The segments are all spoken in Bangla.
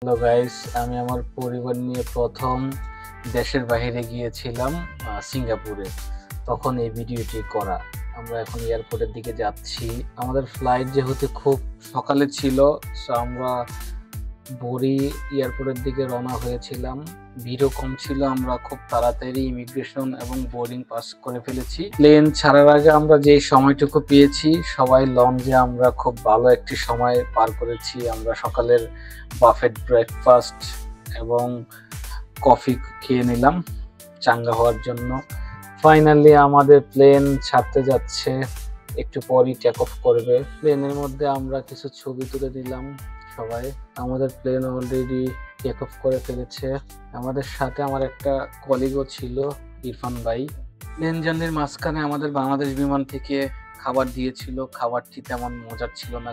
হ্যালো গাইস, আমি আমার পরিবার নিয়ে প্রথম দেশের বাইরে গিয়েছিলাম সিঙ্গাপুরে। তখন এই ভিডিওটি করা। আমরা এখন এয়ারপোর্টের দিকে যাচ্ছি। আমাদের ফ্লাইট যেহেতু খুব সকালে ছিল, সো আমরা ভোরই এয়ারপোর্টের দিকে রওনা হয়েছিলাম। ভিড়ও কম ছিল, আমরা খুব তাড়াতাড়ি ইমিগ্রেশন এবং বোর্ডিং পাস করে ফেলেছি। প্লেন ছাড়ার আগে আমরা যে সময়টুকু পেয়েছি, সবাই লঞ্চে আমরা খুব ভালো একটি সময় পার করেছি। আমরা সকালের বাফেট ব্রেকফাস্ট এবং কফি খেয়ে নিলাম চাঙ্গা হওয়ার জন্য। ফাইনালি আমাদের প্লেন ছাড়তে যাচ্ছে, একটু পরই টেক অফ করবে। প্লেনের মধ্যে আমরা কিছু ছবি তুলে নিলাম সবাই। আমাদের প্লেন অলরেডি টেক অফ করে ফেলেছে। আমাদের সাথে আমার একটা কলিগও ছিল, ইরফান ভাই। প্লেন জার্নির মাঝখানে আমাদের বাংলাদেশ বিমান থেকে খাবার দিয়েছিল। খাবারটি তেমন মজার ছিল না,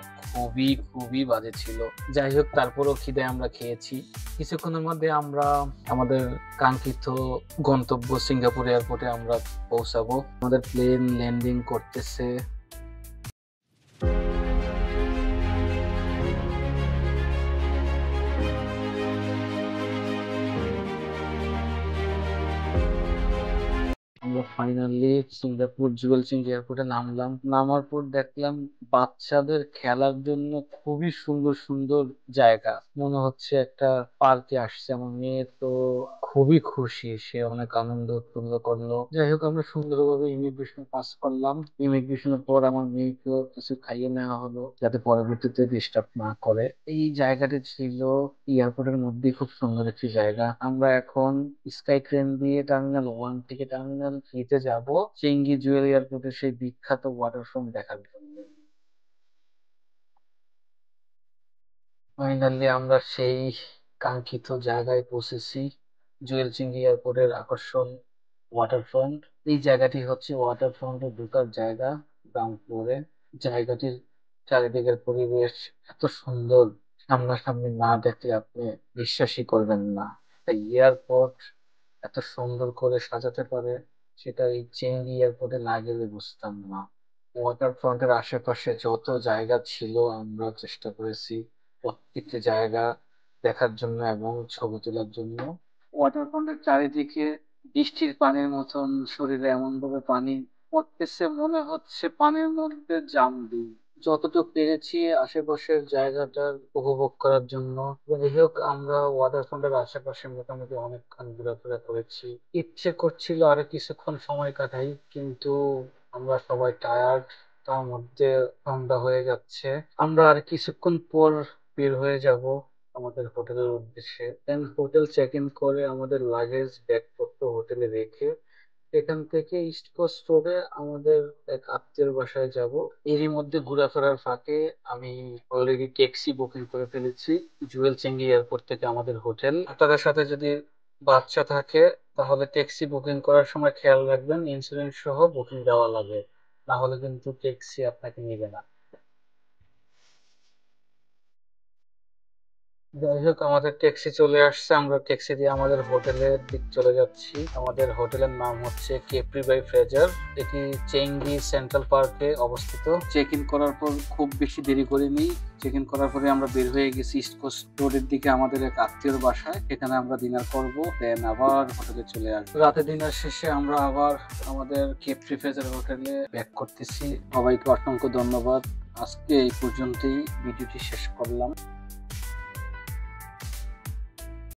খুবই বাজে ছিল। যাই হোক, তারপরও খিদে আমরা খেয়েছি। কিছুক্ষণের মধ্যে আমরা আমাদের কাঙ্ক্ষিত গন্তব্য সিঙ্গাপুর এয়ারপোর্টে আমরা পৌঁছাবো। আমাদের প্লেন ল্যান্ডিং করতেছে। আমরা ফাইনালি সিঙ্গাপুর জুয়েলচিং এয়ারপোর্টে নামলাম। নামার পর দেখলাম বাচ্চাদের খেলার জন্য খুবই সুন্দর সুন্দর জায়গা, মনে হচ্ছে একটা পার্কে আসছে। আমার মেয়ে তো খুবই খুশি, সে অনেক আনন্দ উৎফুল্ল করলো। যাই হোক, আমরা সুন্দরভাবে ইমিগ্রেশন পাস করলাম। ইমিগ্রেশনের পর আমার মেয়েকেও কিছু খাইয়ে নেওয়া হলো, যাতে পরবর্তীতে ডিস্টার্ব না করে। এই জায়গাটি ছিল এয়ারপোর্টের মধ্যে খুব সুন্দর একটি জায়গা। আমরা এখন স্কাই ট্রেন দিয়ে টার্মিনাল 1 থেকে টার্মিনাল 3-তে যাব চেঙ্গি জুয়েল এয়ারপোর্টের সেই বিখ্যাত ওয়াটারফ্রন্ট দেখার জন্য। ফাইনালি আমরা সেই কাঙ্ক্ষিত জায়গায় পৌঁছেছি, জুয়েল চিংড়ি এয়ারপোর্টের আকর্ষণ ওয়াটারফ্রন্ট। এই জায়গাটি হচ্ছে ওয়াটারফ্রন্টে ঢোকার জায়গা, গ্রাউন্ড ফ্লোরে। জায়গাটির চারিদিকের পরিবেশ এত সুন্দর, সামনাসামনি না দেখলে আপনি বিশ্বাসই করবেন না। তাই এয়ারপোর্ট এত সুন্দর করে সাজাতে পারে, সেটা এই চেঙ্গি এয়ারপোর্টে না গেলে বুঝতাম না। ওয়াটার ফ্রন্টের আশেপাশে যত জায়গা ছিল, আমরা চেষ্টা করেছি প্রত্যেকটি জায়গা দেখার জন্য এবং ছবি তোলার জন্য। ওয়াটার ফ্রন্টের চারিদিকে বৃষ্টির পানির মতন শরীরে এমন ভাবে পানি পড়তেছে, মনে হচ্ছে পানির মধ্যে জাম দিই। যতটুকু পেরেছি আশেপাশের জায়গাটার উপভোগ করার জন্য। যাই হোক, আমরা ওয়াটার ফ্রন্টের আশেপাশে মোটামুটি অনেকক্ষণ ঘোরাফেরা করেছি। ইচ্ছে করছিল আরো কিছুক্ষণ সময় কাটাই, কিন্তু আমরা সবাই টায়ার্ড, তার মধ্যে সন্ধ্যা হয়ে যাচ্ছে। আমরা আর কিছুক্ষণ পর বের হয়ে যাব আমাদের হোটেলের উদ্দেশ্যে। দেন হোটেল চেক ইন করে আমাদের লাগেজ ব্যাগপত্র হোটেলে রেখে এখান থেকে ইস্ট কোস্ট রোডে আমাদের এক আত্মীয়ের বাসায় যাব। এরই মধ্যে ঘোরাফেরার ফাঁকে আমি অলরেডি ট্যাক্সি বুকিং করে ফেলেছি জুয়েল চেঙ্গি এয়ারপোর্ট থেকে আমাদের হোটেল। আপনাদের সাথে যদি বাচ্চা থাকে তাহলে ট্যাক্সি বুকিং করার সময় খেয়াল রাখবেন ইন্স্যুরেন্স সহ বুকিং দেওয়া লাগে, না হলে কিন্তু ট্যাক্সি আপনাকে নেবে না। যাই হোক, আমাদের ট্যাক্সি চলে আসছে। আমরা ট্যাক্সি দিয়ে আমাদের হোটেলের দিক চলে যাচ্ছি। আমাদের হোটেলের নাম হচ্ছে কেপ্রি বাই ফ্রেজার। এটি চেঙ্গি সেন্ট্রাল পার্কে অবস্থিত। চেক ইন করার পর খুব বেশি দেরি করিনি। চেক ইন করার পরে আমরা বের হয়ে গেছি ইস্ট কোস্ট রোডের দিকে আমাদের এক আত্মীয়র বাসায়। এখানে আমরা ডিনার করব, দেন আবার হোটেলে চলে আসবো। রাতে ডিনার শেষে আমরা আবার আমাদের কেপ্রি ফ্রেজার হোটেলে ব্যাক করতেছি। সবাইকে অসংখ্য ধন্যবাদ। আজকে এই পর্যন্তই ভিডিওটি শেষ করলাম।